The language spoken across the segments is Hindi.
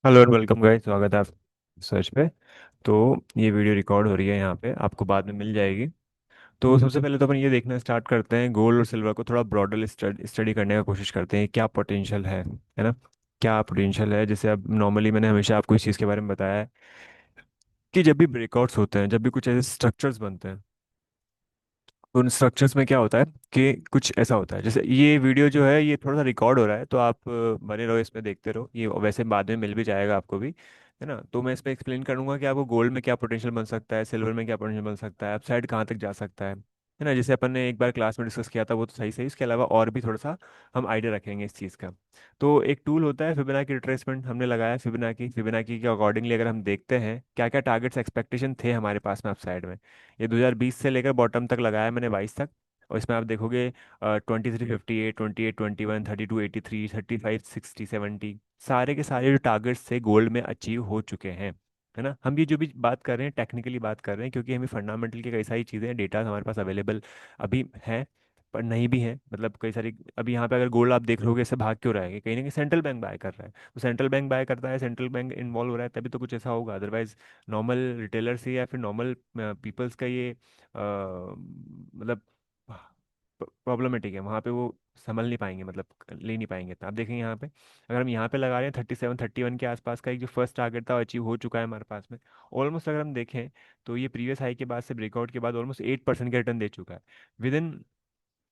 हेलो एंड वेलकम गाइस, स्वागत है आप सर्च पे। तो ये वीडियो रिकॉर्ड हो रही है, यहाँ पे आपको बाद में मिल जाएगी। तो सबसे पहले तो अपन ये देखना स्टार्ट करते हैं, गोल्ड और सिल्वर को थोड़ा ब्रॉडर स्टडी करने का कोशिश करते हैं, क्या पोटेंशियल है ना। क्या पोटेंशियल है, जैसे अब नॉर्मली मैंने हमेशा आपको इस चीज़ के बारे में बताया है कि जब भी ब्रेकआउट्स होते हैं, जब भी कुछ ऐसे स्ट्रक्चर्स बनते हैं, तो उन स्ट्रक्चर्स में क्या होता है कि कुछ ऐसा होता है। जैसे ये वीडियो जो है ये थोड़ा सा रिकॉर्ड हो रहा है, तो आप बने रहो इसमें, देखते रहो। ये वैसे बाद में मिल भी जाएगा आपको भी, है ना। तो मैं इस पर एक्सप्लेन करूंगा कि आपको गोल्ड में क्या पोटेंशियल बन सकता है, सिल्वर में क्या पोटेंशियल बन सकता है, अपसाइड कहाँ तक जा सकता है ना। जैसे अपन ने एक बार क्लास में डिस्कस किया था वो तो सही सही, इसके अलावा और भी थोड़ा सा हम आइडिया रखेंगे इस चीज़ का। तो एक टूल होता है फिबोनाची रिट्रेसमेंट, हमने लगाया फिबोनाची के अकॉर्डिंगली अगर हम देखते हैं क्या क्या टारगेट्स एक्सपेक्टेशन थे हमारे पास में अपसाइड में। ये 2020 से लेकर बॉटम तक लगाया मैंने, 22 तक। और इसमें आप देखोगे 2358, 2821, 3283, 3560, 70, सारे के सारे जो टारगेट्स थे गोल्ड में अचीव हो चुके हैं, है ना। हम ये जो भी बात कर रहे हैं टेक्निकली बात कर रहे हैं, क्योंकि हमें फंडामेंटल की कई सारी चीज़ें डेटा हमारे पास अवेलेबल अभी है, पर नहीं भी है। मतलब कई सारी, अभी यहाँ पे अगर गोल्ड आप देख लोगे इससे भाग क्यों रहा है, कि कहीं ना कहीं सेंट्रल बैंक बाय कर रहा है। तो सेंट्रल बैंक बाय करता है, सेंट्रल बैंक इन्वॉल्व हो रहा है, तभी तो कुछ ऐसा होगा। अदरवाइज नॉर्मल रिटेलर से या फिर नॉर्मल पीपल्स का ये मतलब प्रॉब्लमेटिक है, वहाँ पे वो संभल नहीं पाएंगे, मतलब ले नहीं पाएंगे। तो आप देखेंगे यहाँ पे अगर हम यहाँ पे लगा रहे हैं 37 31 के आसपास का एक जो फर्स्ट टारगेट था अचीव हो चुका है हमारे पास में। ऑलमोस्ट अगर हम देखें तो ये प्रीवियस हाई के बाद से ब्रेकआउट के बाद ऑलमोस्ट 8% के रिटर्न दे चुका है। विद इन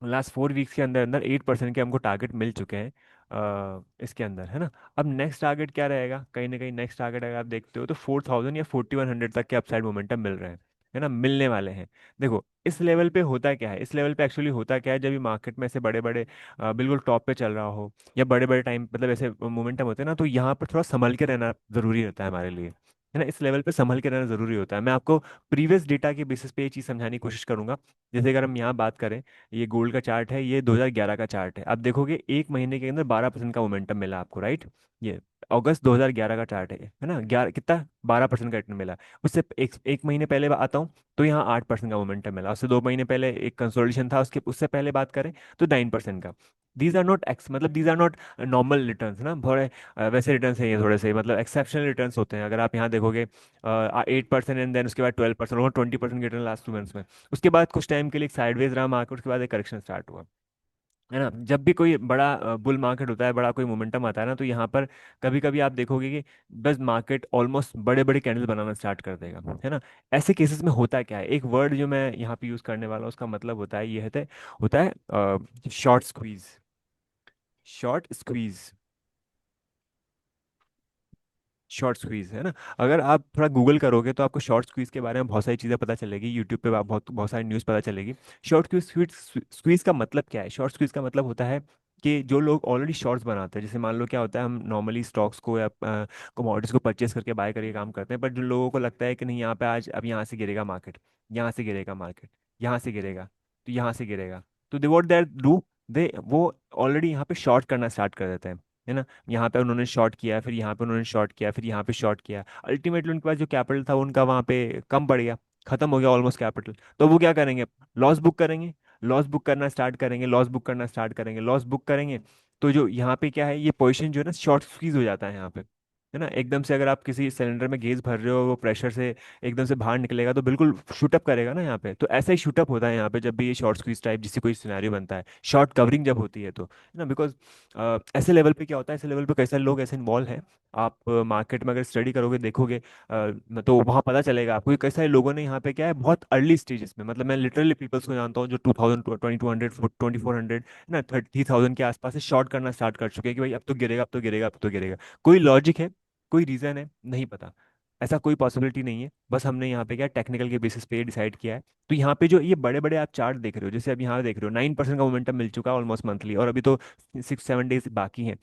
लास्ट 4 वीक्स के अंदर अंदर 8% के हमको टारगेट मिल चुके हैं इसके अंदर, है ना। अब नेक्स्ट टारगेट क्या रहेगा, कहीं ना कहीं नेक्स्ट टारगेट अगर आप देखते हो तो 4000 या 4100 तक के अपसाइड मोमेंटम मिल रहे हैं, है ना, मिलने वाले हैं। देखो इस लेवल पे होता क्या है, इस लेवल पे एक्चुअली होता क्या है, जब भी मार्केट में ऐसे बड़े बड़े बिल्कुल टॉप पे चल रहा हो या बड़े बड़े टाइम मतलब ऐसे मोमेंटम होते हैं ना, तो यहाँ पर थोड़ा संभल के रहना जरूरी रहता है हमारे लिए, है ना। इस लेवल पे संभल के रहना जरूरी होता है। मैं आपको प्रीवियस डेटा के बेसिस पे ये चीज़ समझाने की कोशिश करूंगा। जैसे अगर हम यहाँ बात करें, ये गोल्ड का चार्ट है, ये 2011 का चार्ट है। आप देखोगे एक महीने के अंदर 12% का मोमेंटम मिला आपको, राइट। ये अगस्त 2011 का चार्ट है ना। 11 कितना, 12% का रिटर्न मिला। उससे एक महीने पहले आता हूँ तो यहाँ 8% का मोमेंटम मिला। उससे 2 महीने पहले एक कंसोलिडेशन था, उसके उससे पहले बात करें तो 9% का। दीज आर नॉट एक्स, मतलब these are not normal returns ना, थोड़े वैसे रिटर्न्स हैं ये, थोड़े से मतलब एक्सेप्शनल रिटर्न्स होते हैं। अगर आप यहाँ देखोगे 8% एंड देन उसके बाद 12% और 20% के रिटर्न लास्ट 2 मंथ्स में। उसके बाद कुछ टाइम के लिए साइडवेज रहा मार्केट, उसके बाद एक करेक्शन स्टार्ट हुआ, है ना। जब भी कोई बड़ा बुल मार्केट होता है, बड़ा कोई मोमेंटम आता है ना, तो यहाँ पर कभी कभी आप देखोगे कि बस मार्केट ऑलमोस्ट बड़े बड़े कैंडल बनाना स्टार्ट कर देगा, है ना। ऐसे केसेस में होता क्या है, एक वर्ड जो मैं यहाँ पे यूज करने वाला हूँ उसका मतलब होता है short squeeze. Short squeeze, short squeeze, है ना। अगर आप थोड़ा गूगल करोगे तो आपको शॉर्ट स्क्वीज के बारे में बहुत सारी चीज़ें पता चलेगी, यूट्यूब पे आप बहुत बहुत सारी न्यूज़ पता चलेगी। शॉर्ट स्क्वीज, स्क्वीज का मतलब क्या है, शॉर्ट स्क्वीज का मतलब होता है कि जो लोग ऑलरेडी शॉर्ट्स बनाते हैं, जैसे मान लो क्या होता है, हम नॉर्मली स्टॉक्स को या कमोडिटीज को परचेस करके बाय करके काम करते हैं, पर जो लोगों को लगता है कि नहीं यहाँ पे आज अब यहाँ से गिरेगा मार्केट, यहाँ से गिरेगा मार्केट, यहाँ से गिरेगा, तो यहाँ से गिरेगा, तो दे व्हाट दे डू, दे वो ऑलरेडी यहाँ पे शॉर्ट करना स्टार्ट कर देते हैं, है ना। यहाँ पे उन्होंने शॉर्ट किया, फिर यहाँ पे उन्होंने शॉर्ट किया, फिर यहाँ पे शॉर्ट किया। अल्टीमेटली उनके पास जो कैपिटल था उनका वहाँ पे कम पड़ गया, खत्म हो गया ऑलमोस्ट कैपिटल। तो वो क्या करेंगे, लॉस बुक करेंगे, लॉस बुक करना स्टार्ट करेंगे, लॉस बुक करना स्टार्ट करेंगे, लॉस बुक करेंगे। तो जो यहाँ पे क्या है, ये पोजीशन जो है ना शॉर्ट स्क्वीज हो जाता है यहाँ पे, है ना। एकदम से अगर आप किसी सिलेंडर में गैस भर रहे हो, वो प्रेशर से एकदम से बाहर निकलेगा तो बिल्कुल शूटअप करेगा ना यहाँ पे। तो ऐसा ही शूटअप होता है यहाँ पे जब भी ये शॉर्ट स्क्वीज टाइप जिससे कोई सिनेरियो बनता है, शॉर्ट कवरिंग जब होती है तो, है ना। बिकॉज ऐसे लेवल पे क्या होता है, ऐसे लेवल पे कैसे लोग ऐसे इन्वॉल्व हैं। आप मार्केट में अगर स्टडी करोगे देखोगे तो वहाँ पता चलेगा आपको कि कई सारे लोगों ने यहाँ पे क्या है बहुत अर्ली स्टेजेस में, मतलब मैं लिटरली पीपल्स को जानता हूँ जो 2000 2200 2400 ना 30,000 के आसपास से शॉर्ट करना स्टार्ट कर चुके हैं कि भाई अब तो गिरेगा, अब तो गिरेगा, अब तो गिरेगा। कोई लॉजिक है, कोई रीजन है, नहीं पता। ऐसा कोई पॉसिबिलिटी नहीं है, बस हमने यहाँ पे क्या टेक्निकल के बेसिस पे डिसाइड किया है। तो यहाँ पे जो ये बड़े बड़े आप चार्ट देख रहे हो, जैसे अब यहाँ देख रहे हो 9% का मोमेंटम मिल चुका है ऑलमोस्ट मंथली, और अभी तो 6 7 डेज बाकी हैं।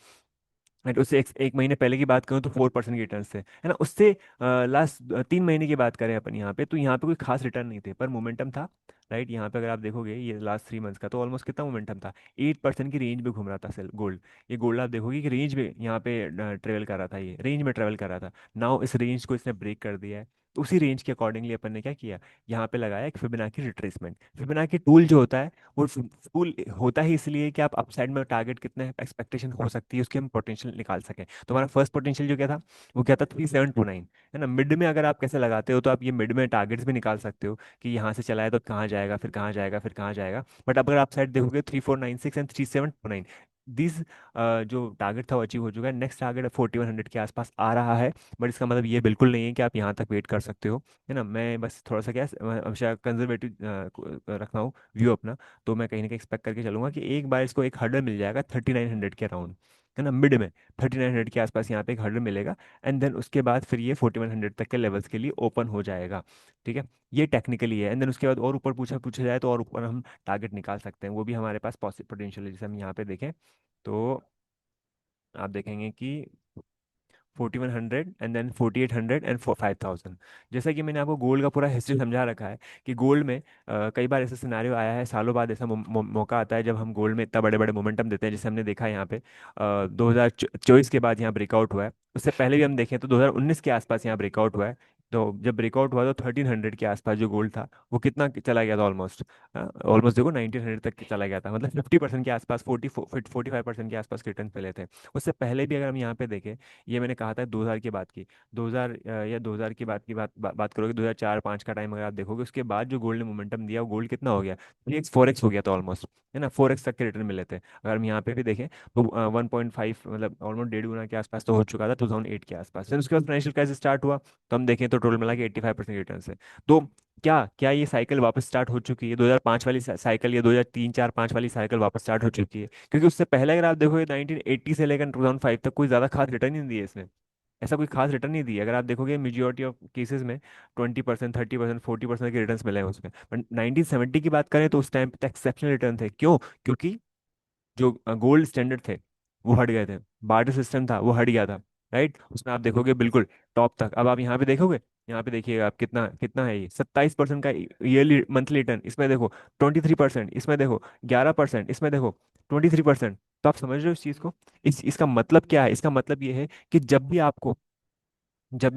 एंड उससे एक महीने पहले की बात करूँ तो 4% के रिटर्न थे, है ना। उससे लास्ट 3 महीने की बात करें अपन यहाँ पे, तो यहाँ पे कोई खास रिटर्न नहीं थे पर मोमेंटम था, राइट। यहाँ पे अगर आप देखोगे ये लास्ट 3 मंथ्स का तो ऑलमोस्ट कितना मोमेंटम था, 8% की रेंज में घूम रहा था सेल गोल्ड। ये गोल्ड आप देखोगे कि रेंज में यहाँ पे ट्रेवल कर रहा था, ये रेंज में ट्रेवल कर रहा था। नाउ इस रेंज को इसने ब्रेक कर दिया है, उसी रेंज के अकॉर्डिंगली अपन ने क्या किया, यहाँ पे लगाया एक फिबोनाची रिट्रेसमेंट। फिबोनाची टूल जो होता है, वो टूल होता ही इसलिए कि आप अपसाइड में टारगेट कितने एक्सपेक्टेशन हो सकती है उसकी हम पोटेंशियल निकाल सकें। तो हमारा फर्स्ट पोटेंशियल जो क्या था, वो क्या था 3729, है ना। मिड में अगर आप कैसे लगाते हो तो आप ये मिड में टारगेट्स भी निकाल सकते हो कि यहाँ से चला है तो कहाँ जाएगा, फिर कहाँ जाएगा, फिर कहाँ जाएगा। बट अगर आप साइड देखोगे 3496 एंड 3729, दिस जो टारगेट था वो अचीव हो चुका है। नेक्स्ट टारगेट 4100 के आसपास आ रहा है। बट इसका मतलब ये बिल्कुल नहीं है कि आप यहाँ तक वेट कर सकते हो, है ना। मैं बस थोड़ा सा क्या हमेशा कंजर्वेटिव रखना हूँ व्यू अपना। तो मैं कहीं ना कहीं एक्सपेक्ट करके चलूंगा कि एक बार इसको एक हर्डल मिल जाएगा 3900 के अराउंड, है ना, मिड में 3900 के आसपास यहाँ पे एक हर्डल मिलेगा। एंड देन उसके बाद फिर ये 4100 तक के लेवल्स के लिए ओपन हो जाएगा। ठीक है, ये टेक्निकली है। एंड देन उसके बाद और ऊपर पूछा पूछा जाए तो और ऊपर हम टारगेट निकाल सकते हैं, वो भी हमारे पास पॉसिबल पोटेंशियल है। जैसे हम यहाँ पे देखें तो आप देखेंगे कि 4100 एंड देन 4800 एंड 5000। जैसा कि मैंने आपको गोल्ड का पूरा हिस्ट्री समझा रखा है कि गोल्ड में कई बार ऐसा सिनारियो आया है, सालों बाद ऐसा मौका आता है जब हम गोल्ड में इतना बड़े बड़े मोमेंटम देते हैं, जैसे हमने देखा है यहाँ पे 2024 के बाद यहाँ ब्रेकआउट हुआ है। उससे पहले भी हम देखें तो 2019 के आसपास यहाँ ब्रेकआउट हुआ है। तो जब ब्रेकआउट हुआ तो 1300 के आसपास जो गोल्ड था वो कितना चला गया था, ऑलमोस्ट ऑलमोस्ट देखो 1900 तक चला गया था। मतलब 50% के आसपास, 45% के आसपास रिटर्न मिले थे। उससे पहले भी अगर हम यहाँ पे देखें, ये मैंने कहा था 2000 की बात की, 2000 या 2000 की बात बात करोगे 2004-5 का टाइम अगर आप देखोगे, उसके बाद जो गोल्ड ने मोमेंटम दिया वो गोल्ड कितना हो गया, 3x 4x हो गया था ऑलमोस्ट, है ना। 4x तक के रिटर्न मिले थे। अगर हम यहाँ पे भी देखें तो 1.5 मतलब ऑलमोस्ट 1.5 गुना के आसपास तो हो चुका था 2008 के आसपास। फिर उसके बाद फाइनेंशियल क्राइसिस स्टार्ट हुआ, तो हम देखें तो टोटल मिला के 85% रिटर्न है। तो क्या क्या ये साइकिल वापस स्टार्ट हो चुकी है, 2005 वाली साइकिल या 2003-4-5 वाली साइकिल वापस स्टार्ट हो चुकी है? क्योंकि उससे पहले अगर आप देखोगे 1980 से लेकर 2005 तक कोई ज्यादा खास रिटर्न ही नहीं दिए इसने। ऐसा कोई खास रिटर्न नहीं दिया। अगर आप देखोगे मेजोरिटी ऑफ केसेस में 20%, 30%, 40% के रिटर्न मिले हैं उसमें। बट 1970 की बात करें तो उस टाइम पे एक्सेप्शनल रिटर्न थे। क्यों? क्योंकि जो गोल्ड स्टैंडर्ड थे वो हट गए थे, बार्टर सिस्टम था वो हट गया था, राइट। उसमें आप देखोगे बिल्कुल टॉप तक। अब आप यहाँ पे देखोगे, यहाँ पे देखिएगा आप कितना कितना है ये 27% का ईयरली मंथली रिटर्न, इसमें देखो 23%, इसमें देखो 11%, इसमें देखो 23%। तो आप समझ रहे हो इस चीज को? इसका मतलब क्या है? इसका मतलब ये है कि जब भी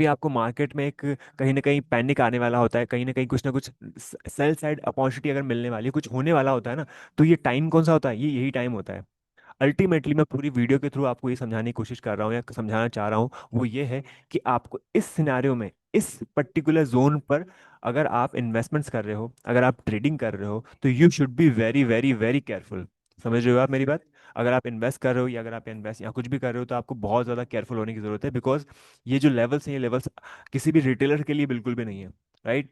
आपको मार्केट में एक कहीं ना कहीं पैनिक आने वाला होता है, कहीं ना कुछ सेल साइड अपॉर्चुनिटी अगर मिलने वाली है, कुछ होने वाला होता है ना, तो ये टाइम कौन सा होता है? ये यही टाइम होता है। अल्टीमेटली मैं पूरी वीडियो के थ्रू आपको ये समझाने की कोशिश कर रहा हूँ या समझाना चाह रहा हूँ, वो ये है कि आपको इस सिनेरियो में, इस पर्टिकुलर जोन पर अगर आप इन्वेस्टमेंट्स कर रहे हो, अगर आप ट्रेडिंग कर रहे हो, तो you should be very very very careful. समझ रहे हो आप मेरी बात? अगर आप इन्वेस्ट कर रहे हो या अगर आप इन्वेस्ट या कुछ भी कर रहे हो तो आपको बहुत ज़्यादा केयरफुल होने की ज़रूरत है। बिकॉज ये जो लेवल्स हैं, ये लेवल्स किसी भी रिटेलर के लिए बिल्कुल भी नहीं है, राइट।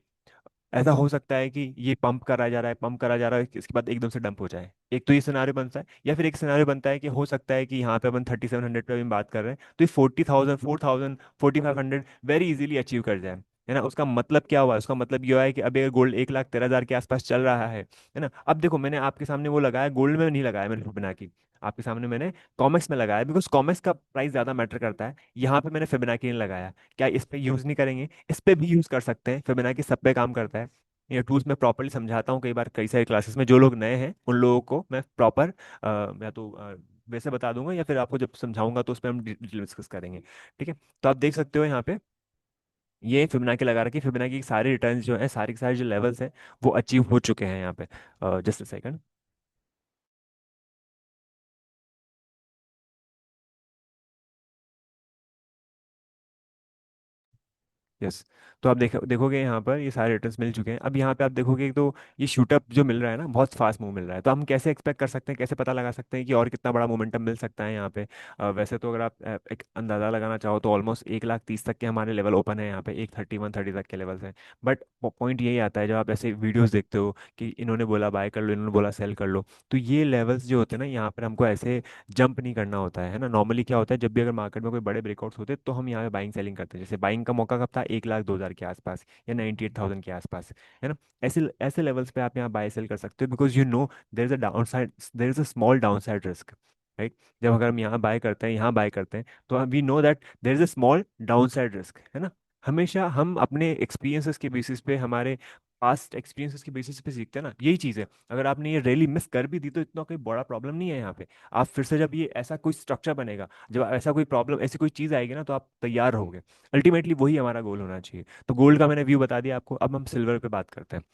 ऐसा हो सकता है कि ये पंप करा जा रहा है, पंप करा जा रहा है, इसके बाद एकदम से डंप हो जाए। एक तो ये सिनारियो बनता है, या फिर एक सिनारियो बनता है कि हो सकता है कि यहाँ पे अपन 3700 पे भी बात कर रहे हैं तो ये 40,000, 4,000, 4,500 वेरी इजीली अचीव कर जाए, है ना। उसका मतलब क्या हुआ? उसका मतलब ये हुआ है कि अभी अगर गोल्ड 1,13,000 के आसपास चल रहा है ना। अब देखो मैंने आपके सामने वो लगाया, गोल्ड में नहीं लगाया मैंने फिबोनाची, आपके सामने मैंने कॉमेक्स में लगाया, बिकॉज कॉमेक्स का प्राइस ज्यादा मैटर करता है। यहाँ पे मैंने फिबोनाची नहीं लगाया। क्या इस पे यूज नहीं करेंगे? इस पे भी यूज कर सकते हैं, फिबोनाची सब पे काम करता है। ये टूल्स मैं प्रॉपरली समझाता हूँ कई बार, कई सारी क्लासेस में। जो लोग नए हैं उन लोगों को मैं प्रॉपर या तो वैसे बता दूंगा, या फिर आपको जब समझाऊंगा तो उस पर हम डिटेल डिस्कस करेंगे। ठीक है, तो आप देख सकते हो यहाँ पे ये फिबोनाची लगा रखी है। फिबोनाची की सारे रिटर्न्स जो है, सारे के सारे जो लेवल्स हैं वो अचीव हो चुके हैं यहाँ पे। Just a second. यस, तो आप देखोगे यहाँ पर ये सारे रिटर्न्स मिल चुके हैं। अब यहाँ पे आप देखोगे तो ये शूटअप जो मिल रहा है ना, बहुत फास्ट मूव मिल रहा है। तो हम कैसे एक्सपेक्ट कर सकते हैं, कैसे पता लगा सकते हैं कि और कितना बड़ा मोमेंटम मिल सकता है यहाँ पे? वैसे तो अगर आप एक अंदाज़ा लगाना चाहो तो ऑलमोस्ट 1,30,000 तक के हमारे लेवल ओपन है यहाँ पे, 131-130 तक के लेवल्स हैं। बट पॉइंट यही आता है, जब आप ऐसे वीडियोज़ देखते हो कि इन्होंने बोला बाय कर लो, इन्होंने बोला सेल कर लो, तो ये लेवल्स जो होते हैं ना, यहाँ पर हमको ऐसे जंप नहीं करना होता है ना। नॉर्मली क्या होता है, जब भी अगर मार्केट में कोई बड़े ब्रेकआउट्स होते हैं तो हम यहाँ पे बाइंग सेलिंग करते हैं। जैसे बाइंग का मौका कब था? 1,02,000 के आसपास या 98,000 के आसपास, है ना। ऐसे ऐसे लेवल्स पे आप यहाँ बाय सेल कर सकते हो, because you know there is a down side, there is a small downside risk, right. जब अगर हम यहाँ बाय करते हैं, यहाँ बाय करते हैं, तो we know that there is a small downside risk, है ना। हमेशा हम अपने एक्सपीरियंसेस के बेसिस पे, हमारे पास्ट एक्सपीरियंसेस के बेसिस पे सीखते हैं ना, यही चीज़ है। अगर आपने ये रैली मिस कर भी दी तो इतना कोई बड़ा प्रॉब्लम नहीं है यहाँ पे। आप फिर से जब ये ऐसा कोई स्ट्रक्चर बनेगा, जब ऐसा कोई प्रॉब्लम, ऐसी कोई चीज़ आएगी ना, तो आप तैयार रहोगे। अल्टीमेटली वही हमारा गोल होना चाहिए। तो गोल्ड का मैंने व्यू बता दिया आपको, अब हम सिल्वर पे बात करते हैं।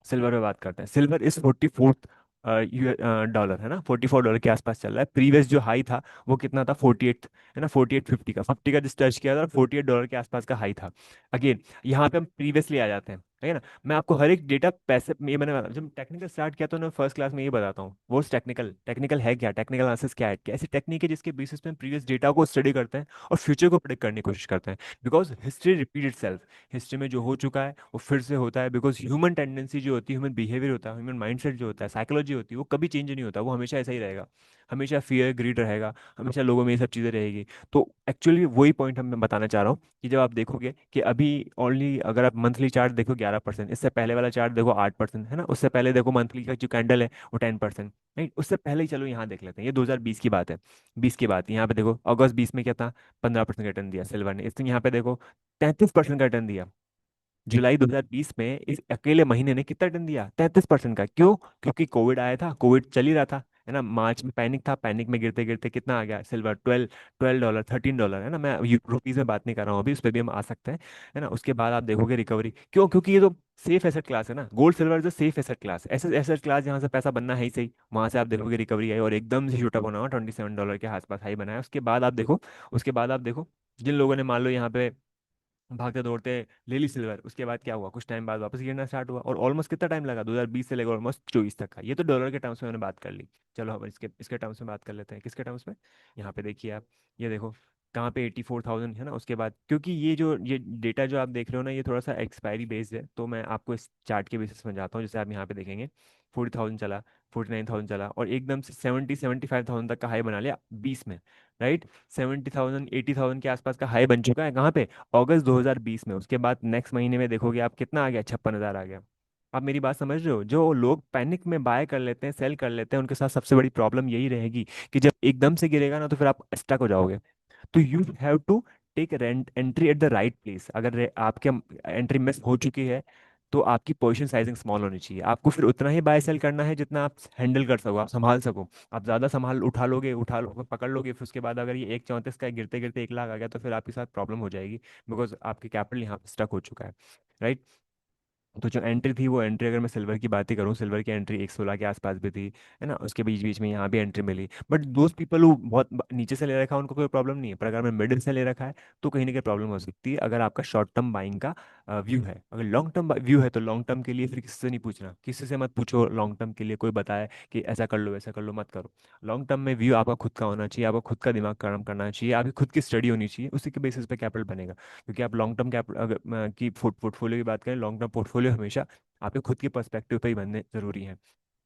सिल्वर पे बात करते हैं। सिल्वर इस 44th डॉलर है ना, $44 के आसपास चल रहा है। प्रीवियस जो हाई था वो कितना था, 48 है ना, 48.50 का, 50 का जिस टच किया था, $48 के आसपास का हाई था। अगेन यहाँ पे हम प्रीवियसली आ जाते हैं, है ना। मैं आपको हर एक डेटा पैसे ये मैंने जब टेक्निकल स्टार्ट किया तो मैं फर्स्ट क्लास में ये बताता हूँ, वो टेक्निकल टेक्निकल है क्या, टेक्निकल एनालिसिस क्या है, कैसी टेक्निक है जिसके बेसिस पे हम प्रीवियस डेटा को स्टडी करते हैं और फ्यूचर को प्रेडिक्ट करने की कोशिश करते हैं। Because history repeat it. History में जो हो चुका है वो फिर से होता है, बिकॉज ह्यूमन टेंडेंसी जो होती है, ह्यूमन बिहेवियर होता है, ह्यूमन माइंडसेट जो होता है, साइकोलॉजी होती है, वो कभी चेंज नहीं होता, वो हमेशा ऐसा ही रहेगा। हमेशा फियर ग्रीड रहेगा, हमेशा लोगों में ये सब चीज़ें रहेगी। तो एक्चुअली वही पॉइंट हम मैं बताना चाह रहा हूँ कि जब आप देखोगे कि अभी ओनली अगर आप मंथली चार्ट देखो 11%, इससे पहले वाला चार्ट देखो 8% है ना, उससे पहले देखो मंथली का जो कैंडल है वो 10%। नहीं, उससे पहले ही चलो यहाँ देख लेते हैं, ये 2020 की बात है। 20 की बात यहाँ पे देखो, अगस्त 20 में क्या था, 15% का रिटर्न दिया सिल्वर ने। इसने यहाँ पे देखो 33% का रिटर्न दिया। जुलाई 2020 में इस अकेले महीने ने कितना रिटर्न दिया, 33% का। क्यों? क्योंकि कोविड आया था, कोविड चल ही रहा था, है ना। मार्च में पैनिक था, पैनिक में गिरते गिरते कितना आ गया सिल्वर, 12 डॉलर, $13, है ना। मैं रुपीज में बात नहीं कर रहा हूँ अभी, उस पर भी हम आ सकते हैं, है ना। उसके बाद आप देखोगे रिकवरी। क्यों? क्योंकि ये तो सेफ एसेट क्लास है ना, gold silver is safe asset class, ऐसे एसेट क्लास जहाँ से पैसा बनना है ही सही, वहां से आप देखोगे रिकवरी आई और एकदम से शूट अप होना हुआ, $27 के आसपास हाई बनाया। उसके बाद आप देखो, उसके बाद आप देखो, जिन लोगों ने मान लो यहाँ पे भागते दौड़ते ले ली सिल्वर, उसके बाद क्या हुआ, कुछ टाइम बाद वापस गिरना स्टार्ट हुआ। और ऑलमोस्ट कितना टाइम लगा, 2020 से लेकर ऑलमोस्ट 24 तक का। ये तो डॉलर के टर्म्स में मैंने बात कर ली। चलो हम इसके इसके टर्म्स में बात कर लेते हैं। किसके टर्म्स में? यहाँ पे देखिए आप, ये देखो कहाँ पे 84,000 है ना। उसके बाद क्योंकि ये डेटा जो आप देख रहे हो ना, ये थोड़ा सा एक्सपायरी बेस्ड है, तो मैं आपको इस चार्ट के बेसिस में जाता हूँ। जैसे आप यहाँ पे देखेंगे 40,000 चला, 49,000 चला, और एकदम से 75,000 तक का हाई बना लिया 20 में, राइट। 70,000 80,000 के आसपास का हाई बन चुका है कहाँ पे, अगस्त 2020 में। उसके बाद नेक्स्ट महीने में देखोगे आप कितना आ गया, 56,000 आ गया। आप मेरी बात समझ रहे हो? जो लोग पैनिक में बाय कर लेते हैं, सेल कर लेते हैं, उनके साथ सबसे बड़ी प्रॉब्लम यही रहेगी कि जब एकदम से गिरेगा ना, तो फिर आप स्टक हो जाओगे। तो you have to take rent entry at the right place. अगर आपके एंट्री मिस हो चुकी है, तो आपकी पोजीशन साइजिंग स्मॉल होनी चाहिए। आपको फिर उतना ही बाय सेल करना है जितना आप हैंडल कर सको, आप संभाल सको। आप ज़्यादा संभाल उठा लोगे, उठा लो पकड़ लोगे, फिर उसके बाद अगर ये 1.34 का गिरते गिरते 1 लाख आ गया, तो फिर आपके साथ प्रॉब्लम हो जाएगी, बिकॉज आपके कैपिटल यहाँ पे स्टक हो चुका है, राइट। तो जो एंट्री थी, वो एंट्री अगर मैं सिल्वर की बात ही करूँ, सिल्वर की एंट्री 116 के आसपास भी थी, है ना। उसके बीच बीच में यहाँ भी एंट्री मिली, बट दोज पीपल वो बहुत नीचे से ले रखा है, उनको कोई प्रॉब्लम नहीं है। पर अगर मैं मिडिल से ले रखा है, तो कहीं ना कहीं प्रॉब्लम हो सकती है, अगर आपका शॉर्ट टर्म बाइंग का व्यू है। अगर लॉन्ग टर्म व्यू है, तो लॉन्ग टर्म के लिए फिर किसी से नहीं पूछना, किसी से मत पूछो लॉन्ग टर्म के लिए कोई बताए कि ऐसा कर लो वैसा कर लो, मत करो। लॉन्ग टर्म में व्यू आपका खुद का होना चाहिए, आपका खुद का दिमाग काम करना चाहिए, आपकी खुद की स्टडी होनी चाहिए, उसी के बेसिस पे कैपिटल बनेगा। क्योंकि आप लॉन्ग टर्म कैपिटल अगर की पोर्टफोलियो की बात करें, लॉन्ग टर्म पोर्टफोलियो हमेशा आपके खुद के पर्सपेक्टिव पे ही बनने जरूरी है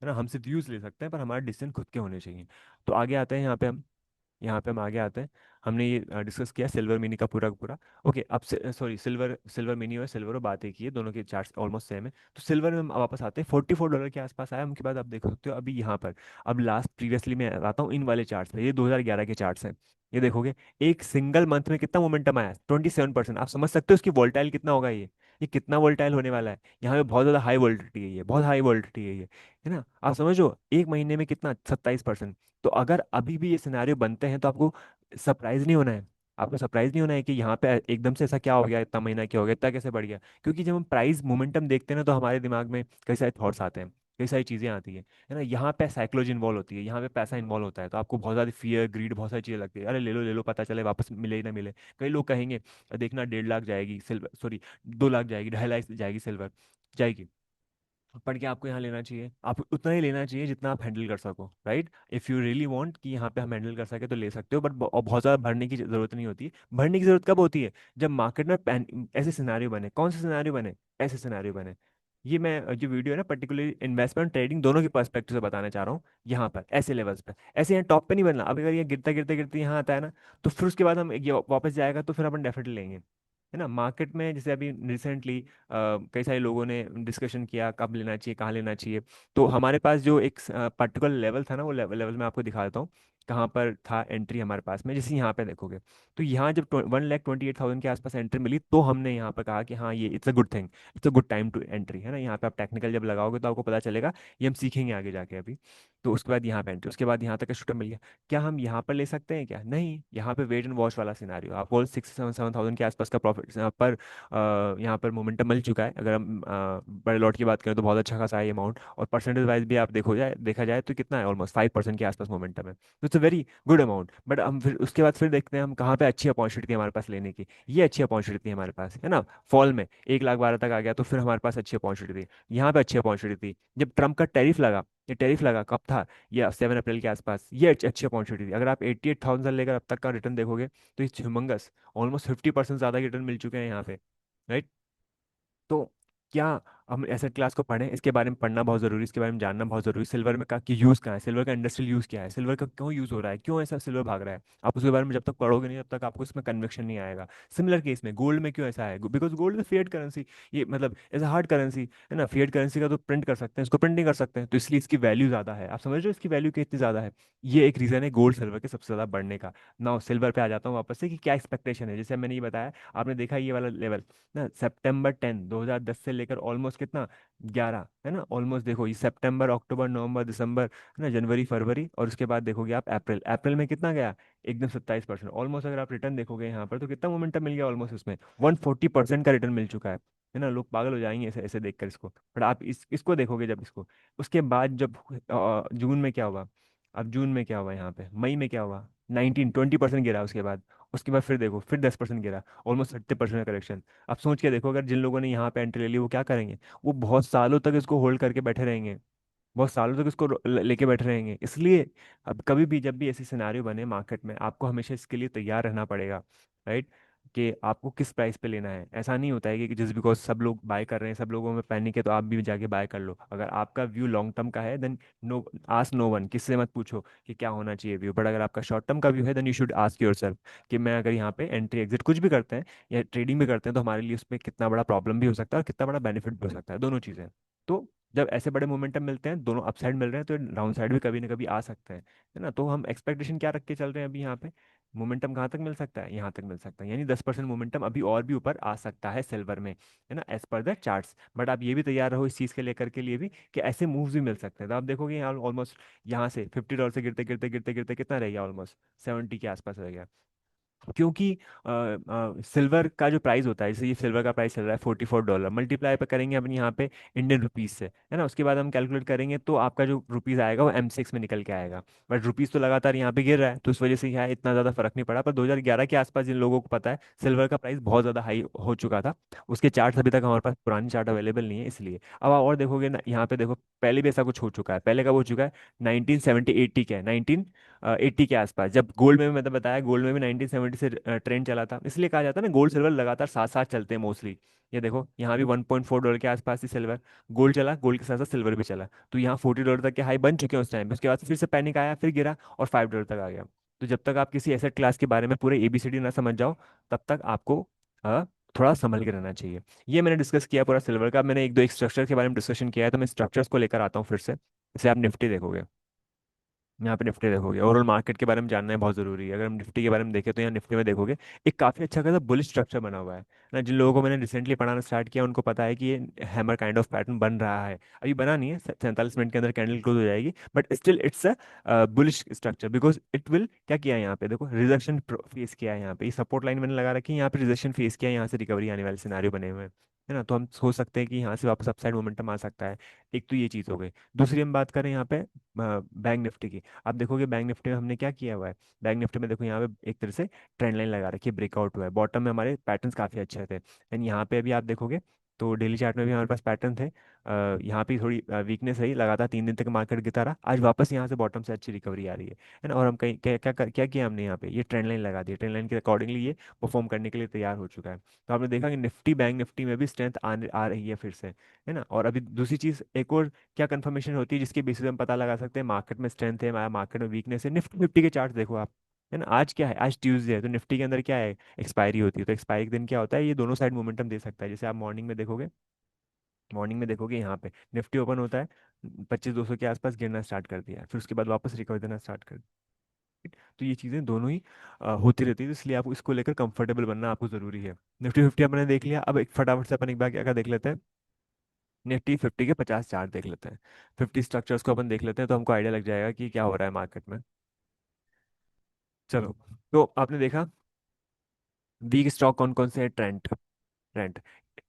ना। हम सिर्फ व्यूज ले सकते हैं, पर हमारे डिसीजन खुद के होने चाहिए। तो आगे आते हैं यहाँ पे हम आगे आते हैं। हमने ये डिस्कस किया सिल्वर मिनी का पूरा। ओके, अब सॉरी, सिल्वर सिल्वर मिनी और सिल्वर और बात एक ही है, दोनों के चार्ट्स ऑलमोस्ट सेम है। तो सिल्वर में हम वापस आते हैं, $44 के आसपास आया। उनके बाद आप देख सकते हो अभी यहाँ पर, अब लास्ट प्रीवियसली मैं आता हूँ इन वाले चार्ट्स पे, ये 2011 के चार्ट्स हैं। ये देखोगे एक सिंगल मंथ में कितना मोमेंटम आया, 27%। आप समझ सकते हो इसकी वोल्टाइल कितना होगा, ये कितना वोल्टाइल होने वाला है। यहाँ पे बहुत ज़्यादा हाई वोल्टिलिटी है, ये बहुत हाई वोल्टिलिटी है ये, है ना। आप समझो एक महीने में कितना, 27%। तो अगर अभी भी ये सिनेरियो बनते हैं, तो आपको सरप्राइज नहीं होना है। आपको सरप्राइज नहीं होना है कि यहाँ पे एकदम से ऐसा क्या हो गया, इतना महीना क्या हो गया, इतना कैसे बढ़ गया। क्योंकि जब हम प्राइस मोमेंटम देखते हैं ना, तो हमारे दिमाग में कई सारे थॉट्स आते हैं, कई सारी चीज़ें आती है ना। यहाँ पे साइकोलॉजी इन्वॉल्व होती है, यहाँ पे पैसा इन्वॉल्व होता है, तो आपको बहुत ज़्यादा फियर ग्रीड बहुत सारी चीज़ें लगती है। अरे ले लो पता चले वापस मिले ही ना मिले। कई लोग कहेंगे देखना 1.5 लाख जाएगी सिल्वर, सॉरी 2 लाख जाएगी, 2.5 लाख जाएगी सिल्वर, जाएगी। पढ़ के आपको यहाँ लेना चाहिए, आप उतना ही लेना चाहिए जितना आप हैंडल कर सको, right. If you really want कि यहाँ पे हम हैंडल कर सके, तो ले सकते हो, बट बहुत ज़्यादा भरने की जरूरत नहीं होती है। भरने की जरूरत कब होती है, जब मार्केट में ऐसे सिनारियो बने। कौन से सिनारियो बने? ऐसे सिनारियो बने। ये मैं जो वीडियो है ना, पर्टिकुलरली इन्वेस्टमेंट ट्रेडिंग दोनों के पर्सपेक्टिव से बताना चाह रहा हूँ। यहाँ पर ऐसे लेवल्स पर, ऐसे यहाँ टॉप पे नहीं बनना। अब अगर ये गिरता गिरते गिरते यहाँ आता है ना, तो फिर उसके बाद हम ये वापस जाएगा, तो फिर अपन डेफिनेटली लेंगे, है ना। मार्केट में जैसे अभी रिसेंटली कई सारे लोगों ने डिस्कशन किया कब लेना चाहिए, कहाँ लेना चाहिए। तो हमारे पास जो एक पर्टिकुलर लेवल था ना, वो लेवल मैं आपको दिखा देता हूँ। कहाँ पर था एंट्री हमारे पास में, जैसे यहाँ पे देखोगे। तो यहाँ जब 1,28,000 के आसपास एंट्री मिली तो हमने यहाँ पर कहा कि हाँ ये it's a good thing, it's a good time to entry, है ना। यहाँ पे आप टेक्निकल जब लगाओगे तो आपको पता चलेगा, ये हम सीखेंगे आगे जाके अभी। तो उसके बाद यहाँ पे एंट्री, उसके बाद यहाँ तक का शूटर मिल गया। क्या हम यहाँ पर ले सकते हैं क्या? नहीं, यहाँ पे वेट एंड वॉच वाला सिनारियो, आपको 6 से 7 थाउजेंड के आसपास का प्रॉफिट पर यहाँ पर मोमेंटम मिल चुका है। अगर हम बड़े लॉट की बात करें तो बहुत अच्छा खासा है अमाउंट, और परसेंटेज वाइज भी आप देखा जाए तो कितना है, ऑलमोस्ट 5% के आसपास मोमेंटम है, तो it's a very good amount. But हम फिर उसके बाद फिर देखते हैं हम कहाँ पे अच्छी अपॉर्चुनिटी हमारे पास लेने की। ये अच्छी अपॉर्चुनिटी है हमारे पास, है ना। फॉल में 1,12,000 तक आ गया तो फिर हमारे पास अच्छी अपॉर्चुनिटी थी। यहाँ पे अच्छी अपॉर्चुनिटी थी जब ट्रम्प का टैरिफ लगा। ये टैरिफ लगा कब था? ये 7 अप्रैल के आसपास। ये अच्छी अपॉर्चुनिटी थी। अगर आप 88,000 लेकर अब तक का रिटर्न देखोगे तो इट्स ह्यूमंगस, ऑलमोस्ट 50% ज़्यादा रिटर्न मिल चुके हैं यहाँ पे, राइट। तो क्या हम एसेट क्लास को पढ़ें? इसके बारे में पढ़ना बहुत जरूरी है, इसके बारे में जानना बहुत जरूरी है। सिल्वर में का की यूज़ कहाँ है, सिल्वर का इंडस्ट्रियल यूज़ क्या है, सिल्वर का क्यों यूज़ हो रहा है, क्यों ऐसा सिल्वर भाग रहा है, आप उसके बारे में जब तक पढ़ोगे नहीं तब तक आपको इसमें कन्विक्शन नहीं आएगा। सिमिलर केस में गोल्ड में क्यों ऐसा है, because gold is fiat currency, ये मतलब एज हार्ड करेंसी, है ना। फिएट करेंसी का तो प्रिंट कर सकते हैं, इसको प्रिंट नहीं कर सकते हैं, तो इसलिए इसकी वैल्यू ज़्यादा है। आप समझ रहे हो इसकी वैल्यू कितनी ज़्यादा है? ये एक रीज़न है गोल्ड सिल्वर के सबसे ज़्यादा बढ़ने का। नाउ सिल्वर पे आ जाता हूँ वापस से कि क्या एक्सपेक्टेशन है। जैसे मैंने ये बताया, आपने देखा ये वाला लेवल ना, सितंबर 10 2010 से लेकर ऑलमोस्ट कितना, 11, है ना। ऑलमोस्ट देखो ये सितंबर अक्टूबर नवंबर दिसंबर, है ना, जनवरी फरवरी, और उसके बाद देखोगे आप अप्रैल, अप्रैल में कितना गया, एकदम 27%। ऑलमोस्ट अगर आप रिटर्न देखोगे यहाँ पर तो कितना मोमेंटम मिल गया, ऑलमोस्ट उसमें 140% का रिटर्न मिल चुका है ना। लोग पागल हो जाएंगे ऐसे ऐसे देखकर इसको। बट आप इसको देखोगे जब इसको, उसके बाद जब जून में क्या हुआ, अब जून में क्या हुआ, यहाँ पे मई में क्या हुआ, 19-20% गिरा उसके बाद। उसके बाद फिर देखो फिर 10% गिरा, ऑलमोस्ट 30% का करेक्शन। आप सोच के देखो, अगर जिन लोगों ने यहाँ पे एंट्री ले ली वो क्या करेंगे? वो बहुत सालों तक इसको होल्ड करके बैठे रहेंगे, बहुत सालों तक इसको लेके बैठे रहेंगे। इसलिए अब कभी भी जब भी ऐसी सिनारियो बने मार्केट में, आपको हमेशा इसके लिए तैयार रहना पड़ेगा, राइट। कि आपको किस प्राइस पे लेना है। ऐसा नहीं होता है कि जस्ट बिकॉज सब लोग बाय कर रहे हैं, सब लोगों में पैनिक है तो आप भी जाके बाय कर लो। अगर आपका व्यू लॉन्ग टर्म का है then no, ask no one, किससे मत पूछो कि क्या होना चाहिए व्यू। बट अगर आपका शॉर्ट टर्म का व्यू है then you should ask yourself कि मैं अगर यहाँ पे एंट्री एग्जिट कुछ भी करते हैं या ट्रेडिंग भी करते हैं तो हमारे लिए उसमें कितना बड़ा प्रॉब्लम भी हो सकता है और कितना बड़ा बेनिफिट भी हो सकता है, दोनों चीज़ें। तो जब ऐसे बड़े मोमेंटम मिलते हैं, दोनों अपसाइड मिल रहे हैं, तो डाउन साइड भी कभी ना कभी आ सकते हैं, है ना। तो हम एक्सपेक्टेशन क्या रख के चल रहे हैं अभी यहाँ पे? मोमेंटम कहाँ तक मिल सकता है? यहाँ तक मिल सकता है, यानी 10% मोमेंटम अभी और भी ऊपर आ सकता है सिल्वर में, है ना, as per the charts. But आप ये भी तैयार रहो इस चीज़ के लेकर के लिए भी कि ऐसे मूव्स भी मिल सकते हैं। तो आप देखोगे यहाँ ऑलमोस्ट यहाँ से $50 से गिरते गिरते गिरते गिरते कितना रह गया, ऑलमोस्ट 70 के आसपास रह गया। क्योंकि सिल्वर का जो प्राइस होता है, जैसे ये सिल्वर का प्राइस चल रहा है $44, मल्टीप्लाई पे करेंगे अपन यहाँ पे इंडियन रुपीस से, है ना। उसके बाद हम कैलकुलेट करेंगे तो आपका जो रुपीस आएगा वो M6 में निकल के आएगा। बट रुपीस तो लगातार यहाँ पे गिर रहा है तो इस वजह से यहाँ इतना ज़्यादा फर्क नहीं पड़ा। पर 2011 के आसपास जिन लोगों को पता है सिल्वर का प्राइस बहुत ज़्यादा हाई हो चुका था। उसके चार्ट अभी तक हमारे पास पुरानी चार्ट अवेलेबल नहीं है, इसलिए अब आप और देखोगे ना यहाँ पे देखो, पहले भी ऐसा कुछ हो चुका है। पहले कब हो चुका है? 1970-80 के 1980 के आसपास, जब गोल्ड में भी मैंने बताया, गोल्ड में भी 1970 से ट्रेंड चला था। इसलिए कहा जाता है ना गोल्ड सिल्वर लगातार साथ साथ चलते हैं मोस्टली। ये देखो यहाँ भी $1.4 के आसपास ही सिल्वर, गोल्ड चला, गोल्ड के साथ साथ सिल्वर भी चला। तो यहाँ $40 तक के हाई बन चुके हैं उस टाइम पे। उसके बाद फिर से पैनिक आया, फिर गिरा और $5 तक आ गया। तो जब तक आप किसी एसेट क्लास के बारे में पूरे ABCD ना समझ जाओ तब तक आपको अ, थोड़ा संभल के रहना चाहिए। ये मैंने डिस्कस किया पूरा सिल्वर का। मैंने एक दो एक स्ट्रक्चर के बारे में डिस्कशन किया है, तो मैं स्ट्रक्चर्स को लेकर आता हूँ फिर से। जैसे आप निफ्टी देखोगे, यहाँ पे निफ्टी देखोगे, ओवरऑल मार्केट के बारे में जानना है बहुत जरूरी है। अगर हम निफ्टी के बारे में देखें तो यहाँ निफ्टी में देखोगे एक काफी अच्छा खासा बुलिश स्ट्रक्चर बना हुआ है ना। जिन लोगों को मैंने रिसेंटली पढ़ाना स्टार्ट किया उनको पता है कि ये हैमर काइंड ऑफ पैटर्न बन रहा है। अभी बना नहीं है, 47 मिनट के अंदर कैंडल क्लोज हो जाएगी, but still it's a bullish structure because it will क्या किया है यहाँ पे, देखो रिजेक्शन फेस किया है यहाँ पे, ये सपोर्ट लाइन मैंने लगा रखी है, यहाँ पे रिजेक्शन फेस किया है, यहाँ से रिकवरी आने वाले सिनारियो बने हुए हैं, है ना। तो हम सोच सकते हैं कि यहाँ से वापस अपसाइड मोमेंटम आ सकता है। एक तो ये चीज़ हो गई। दूसरी हम बात करें यहाँ पे बैंक निफ्टी की। आप देखोगे बैंक निफ्टी में हमने क्या किया हुआ है, बैंक निफ्टी में देखो यहाँ पे एक तरह से ट्रेंड लाइन लगा रखी है, ब्रेकआउट हुआ है, बॉटम में हमारे पैटर्न्स काफी अच्छे थे। एंड यहाँ पे अभी आप देखोगे तो डेली चार्ट में भी हमारे पास पैटर्न थे। यहाँ पे थोड़ी वीकनेस रही, लगातार 3 दिन तक मार्केट गिरता रहा, आज वापस यहाँ से बॉटम से अच्छी रिकवरी आ रही है ना। और हम कहीं क्या क्या क्या किया हमने यहाँ पे, ये ट्रेंड लाइन लगा दी, ट्रेंड लाइन के अकॉर्डिंगली ये परफॉर्म करने के लिए तैयार हो चुका है। तो आपने देखा कि निफ्टी बैंक निफ्टी में भी स्ट्रेंथ आ रही है फिर से, है ना। और अभी दूसरी चीज एक और क्या कंफर्मेशन होती है जिसके बेसिस पे हम पता लगा सकते हैं मार्केट में स्ट्रेंथ है, मार्केट में वीकनेस है। निफ्टी फिफ्टी के चार्ट देखो आप, है ना। आज क्या है, आज ट्यूसडे है, तो निफ्टी के अंदर क्या है, एक्सपायरी होती है। तो एक्सपायरी के दिन क्या होता है, ये दोनों साइड मोमेंटम दे सकता है। जैसे आप मॉर्निंग में देखोगे, मॉर्निंग में देखोगे यहाँ पे निफ्टी ओपन होता है 25,200 के आसपास गिरना स्टार्ट कर दिया है, फिर उसके बाद वापस रिकवर देना स्टार्ट कर दिया। तो ये चीज़ें दोनों ही होती रहती है, तो इसलिए आपको इसको लेकर कंफर्टेबल बनना आपको ज़रूरी है। निफ्टी फिफ्टी अपने देख लिया, अब एक फटाफट से अपन एक बार क्या क्या देख लेते हैं, निफ्टी फिफ्टी के 50 चार्ट देख लेते हैं। 50 स्ट्रक्चर्स को अपन देख लेते हैं तो हमको आइडिया लग जाएगा कि क्या हो रहा है मार्केट में। चलो, तो आपने देखा वीक स्टॉक कौन कौन से है। ट्रेंड, ट्रेंड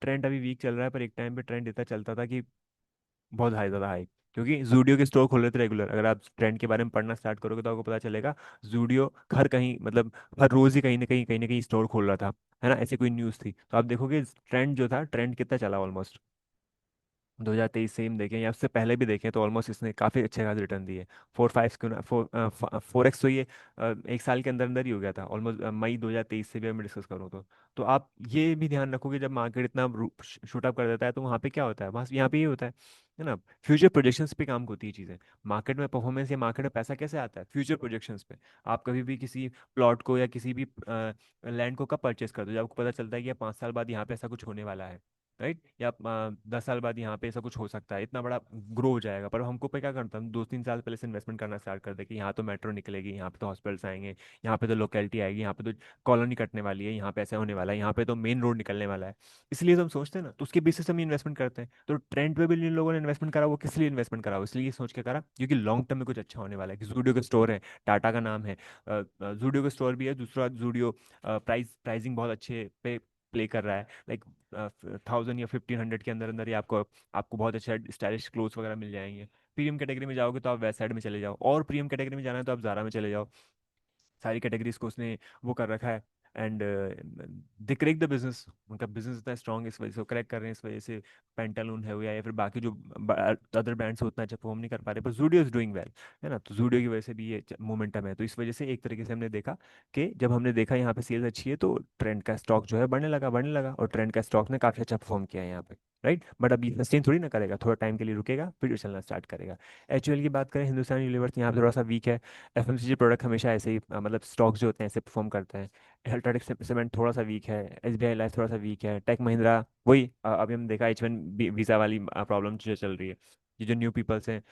ट्रेंड अभी वीक चल रहा है, पर एक टाइम पे ट्रेंड इतना चलता था कि बहुत हाई, ज़्यादा हाई, क्योंकि जूडियो के स्टोर खोल रहे थे रेगुलर। अगर आप ट्रेंड के बारे में पढ़ना स्टार्ट करोगे तो आपको पता चलेगा जूडियो हर कहीं, मतलब हर रोज ही कहीं ना कहीं स्टोर खोल रहा था, है ना, ऐसी कोई न्यूज़ थी। तो आप देखोगे ट्रेंड जो था, ट्रेंड कितना चला, ऑलमोस्ट 2023 से हम देखें या उससे पहले भी देखें तो ऑलमोस्ट इसने काफ़ी अच्छे खास रिटर्न दिए। 4-5 क्यों ना, 4x तो ये एक साल के अंदर अंदर ही हो गया था ऑलमोस्ट, मई 2023 से भी मैं डिस्कस करूँ तो आप ये भी ध्यान रखोगे जब मार्केट इतना शूट अप कर देता है तो वहाँ पे क्या होता है, बस यहाँ पे ये होता है ना। फ्यूचर प्रोजेक्शंस पे काम होती है चीज़ें। मार्केट में परफॉर्मेंस या मार्केट में पैसा कैसे आता है, फ्यूचर प्रोजेक्शंस पे। आप कभी भी किसी प्लॉट को या किसी भी लैंड को कब परचेस करते हो, जब आपको पता चलता है कि 5 साल बाद यहाँ पे ऐसा कुछ होने वाला है, राइट, या 10 साल बाद यहाँ पे ऐसा कुछ हो सकता है, इतना बड़ा ग्रो हो जाएगा। पर हमको पे क्या करता है, हम 2-3 साल पहले से इन्वेस्टमेंट करना स्टार्ट कर दे कि यहाँ तो मेट्रो निकलेगी, यहाँ पे तो हॉस्पिटल्स आएंगे, यहाँ पे तो लोकेलिटी आएगी, यहाँ पे तो कॉलोनी कटने वाली है, यहाँ पे ऐसा होने वाला है, यहाँ पे तो मेन रोड निकलने वाला है। इसलिए तो हम सोचते हैं ना, तो उसके बेसिस से हम इन्वेस्टमेंट करते हैं। तो ट्रेंड पे भी जिन लोगों ने इन्वेस्टमेंट करा वो किस लिए इन्वेस्टमेंट करा, वो इसलिए ये सोच के करा क्योंकि लॉन्ग टर्म में कुछ अच्छा होने वाला है, कि जूडियो का स्टोर है, टाटा का नाम है, जूडियो का स्टोर भी है, दूसरा जूडियो प्राइसिंग बहुत अच्छे पे प्ले कर रहा है, लाइक 1000 या 1500 के अंदर अंदर ही आपको आपको बहुत अच्छा स्टाइलिश क्लोथ्स वगैरह मिल जाएंगे। प्रीमियम कैटेगरी में जाओगे तो आप वेस्ट साइड में चले जाओ, और प्रीमियम कैटेगरी में जाना है तो आप ज़ारा में चले जाओ। सारी कैटेगरीज को उसने वो कर रखा है। And they crack the business, उनका बिजनेस इतना स्ट्रांग इस वजह से वो क्रैक कर रहे हैं, इस वजह से पेंटालून है वो या फिर बाकी जो अदर ब्रांड्स उतना अच्छा परफॉर्म नहीं कर पा रहे, पर जूडियो इज डूइंग वेल, है ना। तो जूडियो की वजह से भी ये मोमेंटम है, तो इस वजह से एक तरीके से हमने देखा कि जब हमने देखा यहाँ पे सेल्स अच्छी है तो ट्रेंड का स्टॉक जो है बढ़ने लगा और ट्रेंड का स्टॉक ने काफी अच्छा परफॉर्म किया है यहाँ पे, राइट। बट अब ये सस्टेन थोड़ी ना करेगा, थोड़ा टाइम के लिए रुकेगा फिर चलना स्टार्ट करेगा। एचयूएल की बात करें, हिंदुस्तान यूनिवर्स यहाँ पे थोड़ा सा वीक है। एफएमसीजी प्रोडक्ट हमेशा ऐसे ही मतलब स्टॉक्स जो होते हैं ऐसे परफॉर्म करते हैं। अल्ट्राटेक सीमेंट थोड़ा सा वीक है, एसबीआई लाइफ थोड़ा सा वीक है, टेक महिंद्रा वही अभी हम देखा H1 वीज़ा वाली प्रॉब्लम जो चल रही है। ये जो न्यू पीपल्स हैं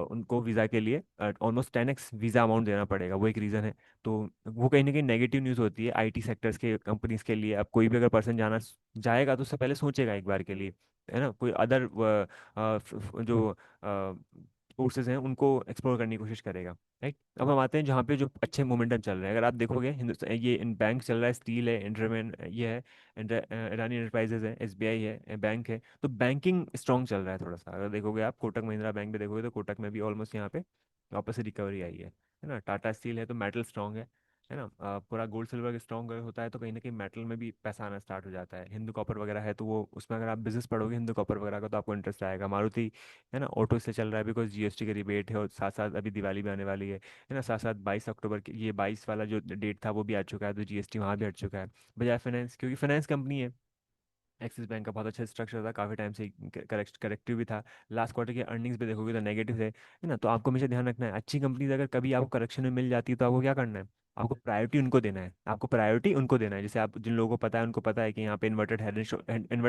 उनको वीज़ा के लिए ऑलमोस्ट 10x वीज़ा अमाउंट देना पड़ेगा, वो एक रीज़न है। तो वो कहीं ना कहीं नेगेटिव न्यूज़ होती है आईटी सेक्टर्स के कंपनीज के लिए। अब कोई भी अगर पर्सन जाना जाएगा तो उससे पहले सोचेगा एक बार के लिए, है ना। कोई अदर जो कोर्सेज हैं उनको एक्सप्लोर करने की कोशिश करेगा, राइट। अब हम आते हैं जहाँ पे जो अच्छे मोमेंटम चल रहे हैं। अगर आप देखोगे हिंदुस्तान ये इन बैंक चल रहा है, स्टील है, इंटरमेन ये है, ईरानी एंटरप्राइजेज है, एसबीआई है, बैंक है। तो बैंकिंग स्ट्रॉन्ग चल रहा है थोड़ा सा। अगर देखोगे आप कोटक महिंद्रा बैंक में देखोगे तो कोटक में भी ऑलमोस्ट यहाँ पे वापस से रिकवरी आई है ना। टाटा स्टील है तो मेटल स्ट्रॉन्ग है ना। पूरा गोल्ड सिल्वर स्ट्रॉन्ग होता है तो कहीं ना कहीं मेटल में भी पैसा आना स्टार्ट हो जाता है। हिंदू कॉपर वगैरह है तो वो उसमें अगर आप बिजनेस पढ़ोगे हिंदू कॉपर वगैरह का तो आपको इंटरेस्ट आएगा। मारुति, है ना, ऑटो से चल रहा है बिकॉज जीएसटी का रिबेट है, और साथ साथ अभी दिवाली भी आने वाली है ना। साथ साथ 22 अक्टूबर की ये 22 वाला जो डेट था वो भी आ चुका है, तो जीएसटी वहाँ भी हट चुका है। बजाज फाइनेंस क्योंकि फाइनेंस कंपनी है। एक्सिस बैंक का बहुत अच्छा स्ट्रक्चर था, काफ़ी टाइम से करेक्टिव भी था। लास्ट क्वार्टर के अर्निंग्स भी देखोगे तो नेगेटिव है ना। तो आपको हमेशा ध्यान रखना है, अच्छी कंपनीज अगर कभी आपको करेक्शन में मिल जाती है तो आपको क्या करना है, आपको प्रायोरिटी उनको देना है, आपको प्रायोरिटी उनको देना है। जैसे आप जिन लोगों को पता है उनको पता है कि यहाँ पे इन्वर्टेड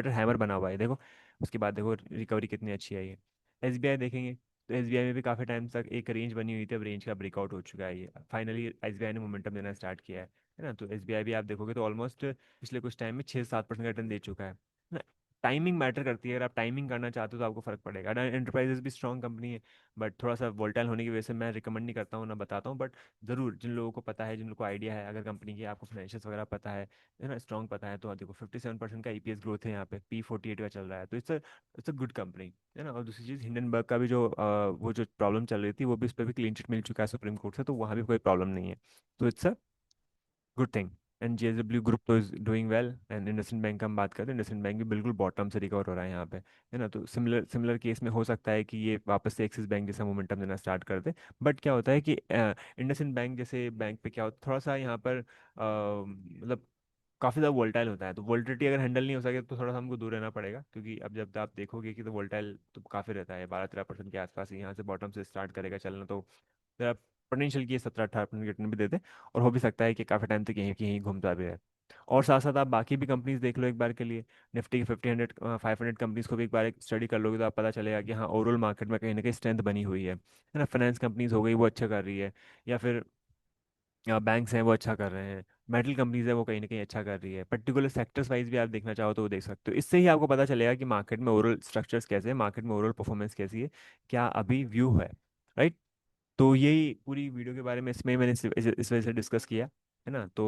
हैमर बना हुआ है, देखो उसके बाद देखो रिकवरी कितनी अच्छी आई है। एसबीआई देखेंगे तो एसबीआई में भी काफ़ी टाइम तक एक रेंज बनी हुई थी, अब रेंज का ब्रेकआउट हो चुका है। ये फाइनली एसबीआई ने मोमेंटम देना स्टार्ट किया है ना। तो एसबीआई भी आप देखोगे तो ऑलमोस्ट पिछले कुछ टाइम में 6-7% का रिटर्न दे चुका है ना। टाइमिंग मैटर करती है, अगर आप टाइमिंग करना चाहते हो तो आपको फर्क पड़ेगा। एंटरप्राइजेस भी स्ट्रॉन्ग कंपनी है, बट थोड़ा सा वोल्टाइल होने की वजह से मैं रिकमेंड नहीं करता हूँ ना बताता हूँ। बट ज़रूर जिन लोगों को पता है, जिन लोगों को आइडिया है अगर कंपनी की, आपको फाइनेंशियल्स वगैरह पता है ना, स्ट्रॉन्ग पता है, तो देखो 57% का ईपीएस ग्रोथ है यहाँ पे, P48 का चल रहा है, तो इट्स अ गुड कंपनी, है ना। और दूसरी चीज़ हिंडनबर्ग का भी जो वो जो प्रॉब्लम चल रही थी वो भी, उस पर भी क्लीन चिट मिल चुका है सुप्रीम कोर्ट से, तो वहाँ भी कोई प्रॉब्लम नहीं है। तो it's a good thing. And JSW group तो is doing well. And IndusInd bank का हम बात करें तो इंडसइंड बैंक भी बिल्कुल बॉटम से रिकवर हो रहा है यहाँ पे, है ना। तो सिमिलर सिमिलर केस में हो सकता है कि ये वापस से एक्सिस बैंक जैसा मोमेंटम देना स्टार्ट कर दे। बट क्या होता है कि इंडसइंड बैंक जैसे बैंक पे क्या होता है, थोड़ा सा यहाँ पर मतलब काफ़ी ज़्यादा वोल्टाइल होता है, तो वोल्टिलिटी अगर हैंडल नहीं हो सके तो थोड़ा सा हमको दूर रहना पड़ेगा, क्योंकि अब जब आप देखोगे कि तो वोल्टाइल तो काफ़ी रहता है, 12-13% के आसपास ही यहाँ से बॉटम से स्टार्ट करेगा चलना। तो पोटेंशियल की 17-18% रिटर्न भी देते, और हो भी सकता है कि काफ़ी टाइम तक यहीं की यहीं घूमता भी रहे। और साथ साथ आप बाकी भी कंपनीज देख लो एक बार के लिए, निफ्टी की 500 कंपनीज को भी एक बार एक स्टडी कर लोगे तो आप पता चलेगा कि हाँ ओवरऑल मार्केट में कहीं ना कहीं स्ट्रेंथ बनी हुई है ना। फाइनेंस कंपनीज हो गई वो अच्छा कर रही है, या फिर बैंक्स हैं वो अच्छा कर रहे हैं, मेटल कंपनीज है वो कहीं ना कहीं अच्छा कर रही है, पर्टिकुलर सेक्टर्स वाइज भी आप देखना चाहो तो वो देख सकते हो। इससे ही आपको पता चलेगा कि मार्केट में ओवरऑल स्ट्रक्चर्स कैसे हैं, मार्केट में ओवरऑल परफॉर्मेंस कैसी है, क्या अभी व्यू है। राइट। तो यही पूरी वीडियो के बारे में इसमें मैंने इस वजह से डिस्कस किया है ना। तो